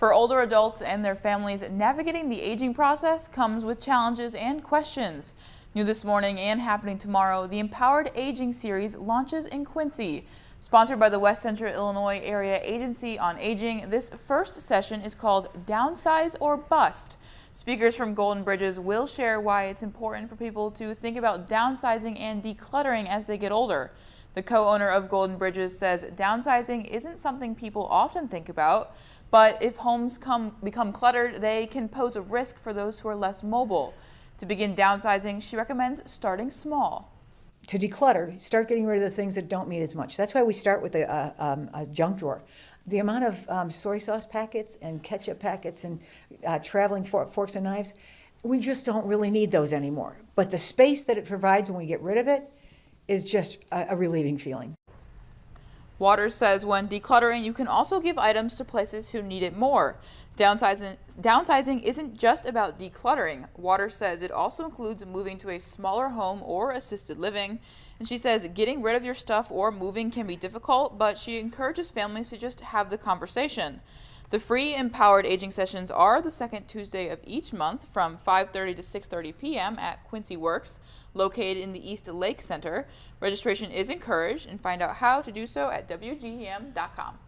For older adults and their families, navigating the aging process comes with challenges and questions. New this morning and happening tomorrow, the Empowered Aging Series launches in Quincy. Sponsored by the West Central Illinois Area Agency on Aging, this first session is called Downsize or Bust. Speakers from Golden Bridges will share why it's important for people to think about downsizing and decluttering as they get older. The co-owner of Golden Bridges says downsizing isn't something people often think about, but if homes become cluttered, they can pose a risk for those who are less mobile. To begin downsizing, she recommends starting small. To declutter, start getting rid of the things that don't mean as much. That's why we start with a junk drawer. The amount of soy sauce packets and ketchup packets and traveling forks and knives, we just don't really need those anymore. But the space that it provides when we get rid of it is just a relieving feeling. Waters says when decluttering, you can also give items to places who need it more. Downsizing isn't just about decluttering. Waters says it also includes moving to a smaller home or assisted living. And she says getting rid of your stuff or moving can be difficult, but she encourages families to just have the conversation. The free Empowered Aging sessions are the second Tuesday of each month from 5:30 to 6:30 p.m. at Quincy Works, located in the East Lake Center. Registration is encouraged, and find out how to do so at WGEM.com.